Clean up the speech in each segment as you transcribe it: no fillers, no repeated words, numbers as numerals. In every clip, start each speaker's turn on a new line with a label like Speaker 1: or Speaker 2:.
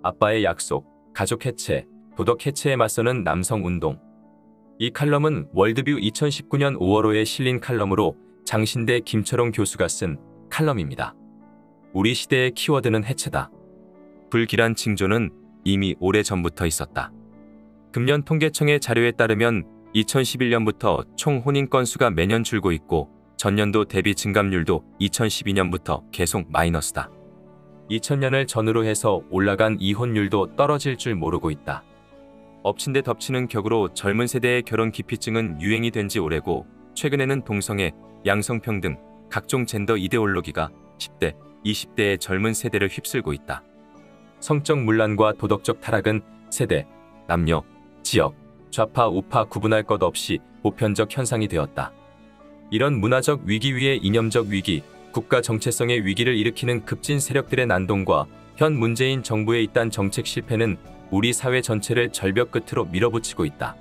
Speaker 1: 아빠의 약속, 가족 해체, 도덕 해체에 맞서는 남성 운동. 이 칼럼은 월드뷰 2019년 5월호에 실린 칼럼으로 장신대 김철옹 교수가 쓴 칼럼입니다. 우리 시대의 키워드는 해체다. 불길한 징조는 이미 오래전부터 있었다. 금년 통계청의 자료에 따르면 2011년부터 총 혼인 건수가 매년 줄고 있고 전년도 대비 증감률도 2012년부터 계속 마이너스다. 2000년을 전후로 해서 올라간 이혼율도 떨어질 줄 모르고 있다. 엎친 데 덮치는 격으로 젊은 세대의 결혼 기피증은 유행이 된 지 오래고 최근에는 동성애, 양성평등, 각종 젠더 이데올로기가 10대, 20대의 젊은 세대를 휩쓸고 있다. 성적 문란과 도덕적 타락은 세대, 남녀, 지역, 좌파, 우파 구분할 것 없이 보편적 현상이 되었다. 이런 문화적 위기 위에 이념적 위기, 국가 정체성의 위기를 일으키는 급진 세력들의 난동과 현 문재인 정부의 잇단 정책 실패는 우리 사회 전체를 절벽 끝으로 밀어붙이고 있다.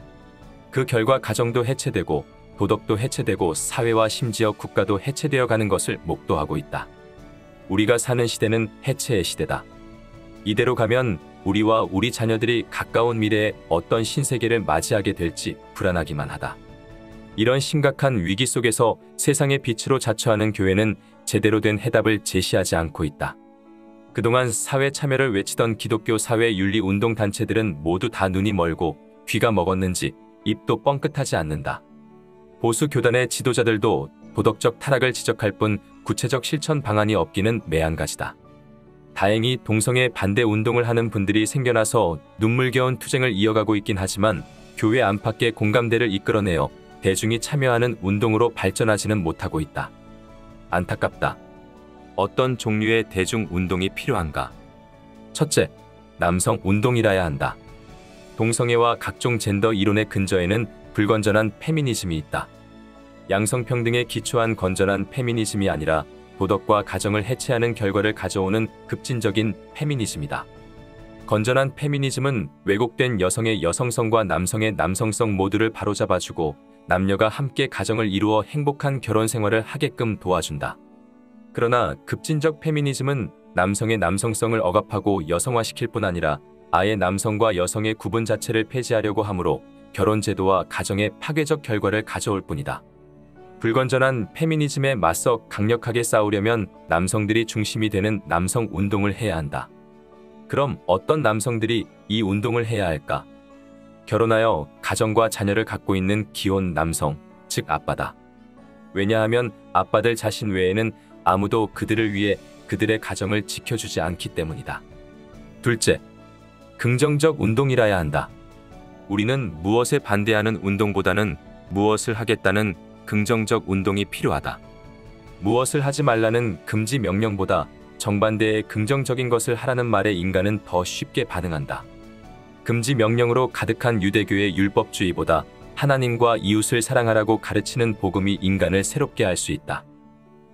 Speaker 1: 그 결과 가정도 해체되고 도덕도 해체되고 사회와 심지어 국가도 해체되어 가는 것을 목도하고 있다. 우리가 사는 시대는 해체의 시대다. 이대로 가면 우리와 우리 자녀들이 가까운 미래에 어떤 신세계를 맞이하게 될지 불안하기만 하다. 이런 심각한 위기 속에서 세상의 빛으로 자처하는 교회는 제대로 된 해답을 제시하지 않고 있다. 그동안 사회 참여를 외치던 기독교 사회윤리운동 단체들은 모두 다 눈이 멀고 귀가 먹었는지 입도 뻥끗하지 않는다. 보수 교단의 지도자들도 도덕적 타락을 지적할 뿐 구체적 실천 방안이 없기는 매한가지다. 다행히 동성애 반대 운동을 하는 분들이 생겨나서 눈물겨운 투쟁을 이어가고 있긴 하지만 교회 안팎의 공감대를 이끌어내어 대중이 참여하는 운동으로 발전하지는 못하고 있다. 안타깝다. 어떤 종류의 대중운동이 필요한가? 첫째, 남성 운동이라야 한다. 동성애와 각종 젠더 이론의 근저에는 불건전한 페미니즘이 있다. 양성평등에 기초한 건전한 페미니즘이 아니라 도덕과 가정을 해체하는 결과를 가져오는 급진적인 페미니즘이다. 건전한 페미니즘은 왜곡된 여성의 여성성과 남성의 남성성 모두를 바로잡아주고 남녀가 함께 가정을 이루어 행복한 결혼 생활을 하게끔 도와준다. 그러나 급진적 페미니즘은 남성의 남성성을 억압하고 여성화시킬 뿐 아니라 아예 남성과 여성의 구분 자체를 폐지하려고 하므로 결혼제도와 가정의 파괴적 결과를 가져올 뿐이다. 불건전한 페미니즘에 맞서 강력하게 싸우려면 남성들이 중심이 되는 남성 운동을 해야 한다. 그럼 어떤 남성들이 이 운동을 해야 할까? 결혼하여 가정과 자녀를 갖고 있는 기혼 남성, 즉 아빠다. 왜냐하면 아빠들 자신 외에는 아무도 그들을 위해 그들의 가정을 지켜주지 않기 때문이다. 둘째, 긍정적 운동이라야 한다. 우리는 무엇에 반대하는 운동보다는 무엇을 하겠다는 긍정적 운동이 필요하다. 무엇을 하지 말라는 금지 명령보다 정반대의 긍정적인 것을 하라는 말에 인간은 더 쉽게 반응한다. 금지 명령으로 가득한 유대교의 율법주의보다 하나님과 이웃을 사랑하라고 가르치는 복음이 인간을 새롭게 할 수 있다.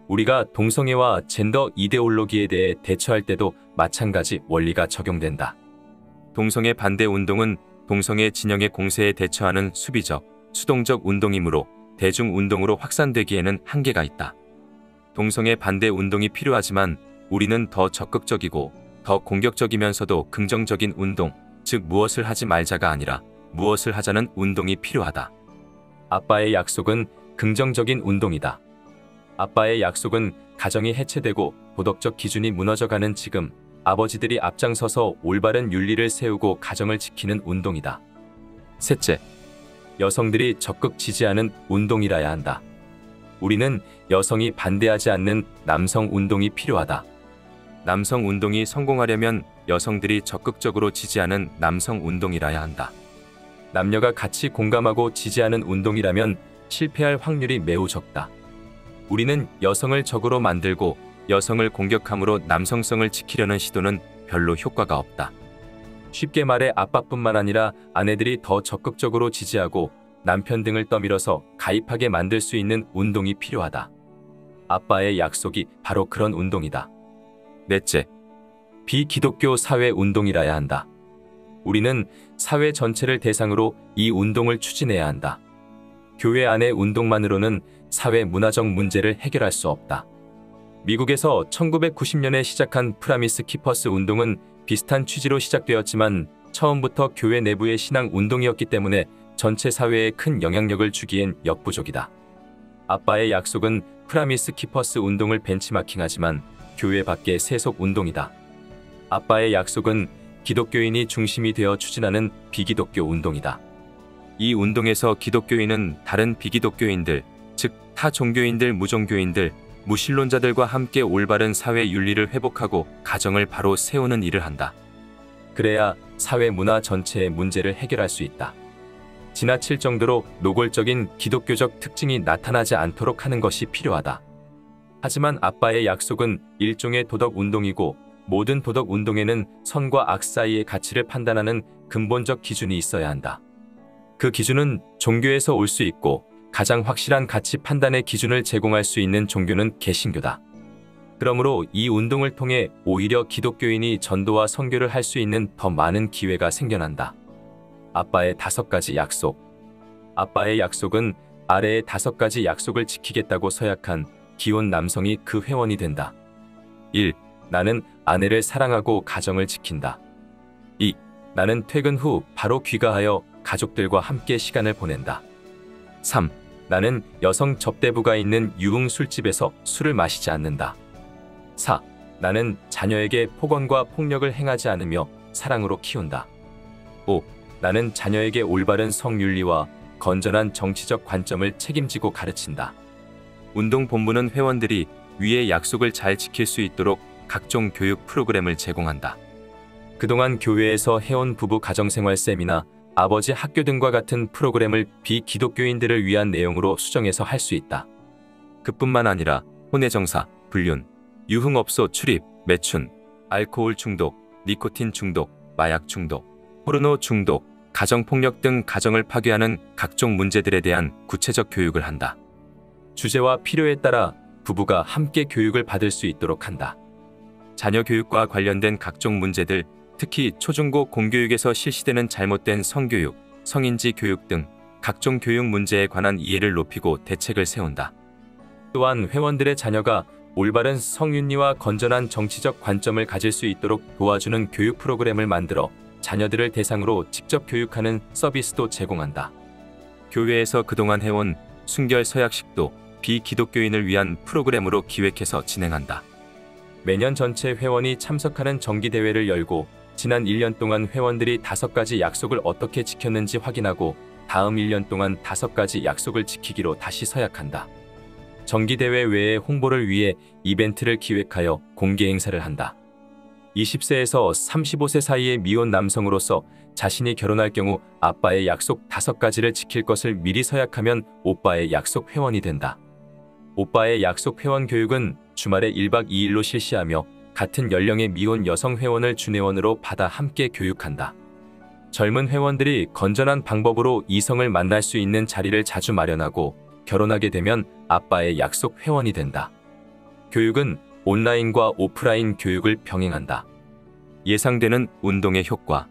Speaker 1: 우리가 동성애와 젠더 이데올로기에 대해 대처할 때도 마찬가지 원리가 적용된다. 동성애 반대 운동은 동성애 진영의 공세에 대처하는 수비적, 수동적 운동이므로 대중운동으로 확산되기에는 한계가 있다. 동성애 반대 운동이 필요하지만 우리는 더 적극적이고 더 공격적이면서도 긍정적인 운동, 즉 무엇을 하지 말자가 아니라 무엇을 하자는 운동이 필요하다. 아빠의 약속은 긍정적인 운동이다. 아빠의 약속은 가정이 해체되고 도덕적 기준이 무너져가는 지금 아버지들이 앞장서서 올바른 윤리를 세우고 가정을 지키는 운동이다. 셋째, 여성들이 적극 지지하는 운동이라야 한다. 우리는 여성이 반대하지 않는 남성 운동이 필요하다. 남성 운동이 성공하려면 여성들이 적극적으로 지지하는 남성 운동이라야 한다. 남녀가 같이 공감하고 지지하는 운동이라면 실패할 확률이 매우 적다. 우리는 여성을 적으로 만들고 여성을 공격함으로 남성성을 지키려는 시도는 별로 효과가 없다. 쉽게 말해 아빠뿐만 아니라 아내들이 더 적극적으로 지지하고 남편 등을 떠밀어서 가입하게 만들 수 있는 운동이 필요하다. 아빠의 약속이 바로 그런 운동이다. 넷째, 비기독교 사회 운동이라야 한다. 우리는 사회 전체를 대상으로 이 운동을 추진해야 한다. 교회 안의 운동만으로는 사회 문화적 문제를 해결할 수 없다. 미국에서 1990년에 시작한 프라미스 키퍼스 운동은 비슷한 취지로 시작되었지만 처음부터 교회 내부의 신앙 운동이었기 때문에 전체 사회에 큰 영향력을 주기엔 역부족이다. 아빠의 약속은 프라미스 키퍼스 운동을 벤치마킹하지만 교회 밖의 세속 운동이다. 아빠의 약속은 기독교인이 중심이 되어 추진하는 비기독교 운동이다. 이 운동에서 기독교인은 다른 비기독교인들, 즉 타 종교인들, 무종교인들, 무신론자들과 함께 올바른 사회 윤리를 회복하고 가정을 바로 세우는 일을 한다. 그래야 사회 문화 전체의 문제를 해결할 수 있다. 지나칠 정도로 노골적인 기독교적 특징이 나타나지 않도록 하는 것이 필요하다. 하지만 아빠의 약속은 일종의 도덕 운동이고 모든 도덕 운동에는 선과 악 사이의 가치를 판단하는 근본적 기준이 있어야 한다. 그 기준은 종교에서 올 수 있고 가장 확실한 가치 판단의 기준을 제공할 수 있는 종교는 개신교다. 그러므로 이 운동을 통해 오히려 기독교인이 전도와 선교를 할 수 있는 더 많은 기회가 생겨난다. 아빠의 5가지 약속. 아빠의 약속은 아래의 5가지 약속을 지키겠다고 서약한 기혼 남성이 그 회원이 된다. 1. 나는 아내를 사랑하고 가정을 지킨다. 2. 나는 퇴근 후 바로 귀가하여 가족들과 함께 시간을 보낸다. 3. 나는 여성 접대부가 있는 유흥 술집에서 술을 마시지 않는다. 4. 나는 자녀에게 폭언과 폭력을 행하지 않으며 사랑으로 키운다. 5. 나는 자녀에게 올바른 성윤리와 건전한 정치적 관점을 책임지고 가르친다. 운동 본부는 회원들이 위의 약속을 잘 지킬 수 있도록 각종 교육 프로그램을 제공한다. 그동안 교회에서 해온 부부 가정생활 세미나, 아버지 학교 등과 같은 프로그램을 비기독교인들을 위한 내용으로 수정해서 할 수 있다. 그뿐만 아니라 혼외정사, 불륜, 유흥업소 출입, 매춘, 알코올 중독, 니코틴 중독, 마약 중독, 포르노 중독, 가정폭력 등 가정을 파괴하는 각종 문제들에 대한 구체적 교육을 한다. 주제와 필요에 따라 부부가 함께 교육을 받을 수 있도록 한다. 자녀 교육과 관련된 각종 문제들, 특히 초중고 공교육에서 실시되는 잘못된 성교육, 성인지 교육 등 각종 교육 문제에 관한 이해를 높이고 대책을 세운다. 또한 회원들의 자녀가 올바른 성윤리와 건전한 정치적 관점을 가질 수 있도록 도와주는 교육 프로그램을 만들어 자녀들을 대상으로 직접 교육하는 서비스도 제공한다. 교회에서 그동안 해온 순결 서약식도 비기독교인을 위한 프로그램으로 기획해서 진행한다. 매년 전체 회원이 참석하는 정기대회를 열고 지난 1년 동안 회원들이 5가지 약속을 어떻게 지켰는지 확인하고 다음 1년 동안 5가지 약속을 지키기로 다시 서약한다. 정기대회 외에 홍보를 위해 이벤트를 기획하여 공개 행사를 한다. 20세에서 35세 사이의 미혼 남성으로서 자신이 결혼할 경우 아빠의 약속 5가지를 지킬 것을 미리 서약하면 오빠의 약속 회원이 된다. 오빠의 약속 회원 교육은 주말에 1박 2일로 실시하며 같은 연령의 미혼 여성 회원을 준회원으로 받아 함께 교육한다. 젊은 회원들이 건전한 방법으로 이성을 만날 수 있는 자리를 자주 마련하고 결혼하게 되면 아빠의 약속 회원이 된다. 교육은 온라인과 오프라인 교육을 병행한다. 예상되는 운동의 효과.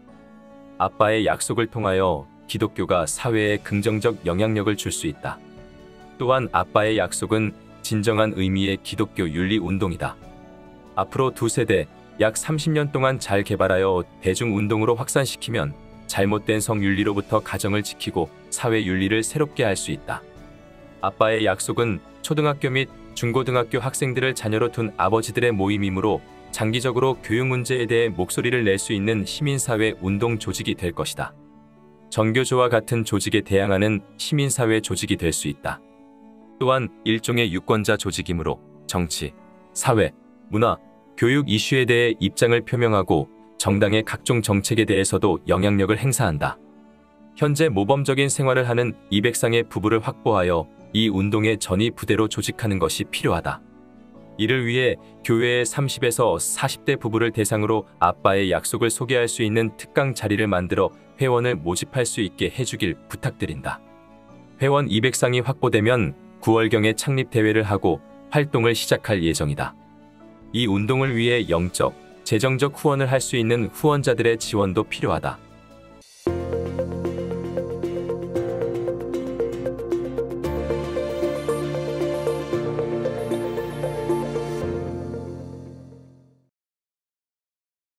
Speaker 1: 아빠의 약속을 통하여 기독교가 사회에 긍정적 영향력을 줄 수 있다. 또한 아빠의 약속은 진정한 의미의 기독교 윤리 운동이다. 앞으로 2세대, 약 30년 동안 잘 개발하여 대중운동으로 확산시키면 잘못된 성윤리로부터 가정을 지키고 사회 윤리를 새롭게 할 수 있다. 아빠의 약속은 초등학교 및 중고등학교 학생들을 자녀로 둔 아버지들의 모임이므로 장기적으로 교육 문제에 대해 목소리를 낼 수 있는 시민사회 운동 조직이 될 것이다. 정교조와 같은 조직에 대항하는 시민사회 조직이 될 수 있다. 또한 일종의 유권자 조직이므로 정치, 사회, 문화, 교육 이슈에 대해 입장을 표명하고 정당의 각종 정책에 대해서도 영향력을 행사한다. 현재 모범적인 생활을 하는 200쌍의 부부를 확보하여 이 운동의 전위 부대로 조직하는 것이 필요하다. 이를 위해 교회의 30에서 40대 부부를 대상으로 아빠의 약속을 소개할 수 있는 특강 자리를 만들어 회원을 모집할 수 있게 해주길 부탁드린다. 회원 200쌍이 확보되면 9월경에 창립 대회를 하고 활동을 시작할 예정이다. 이 운동을 위해 영적, 재정적 후원을 할 수 있는 후원자들의 지원도 필요하다.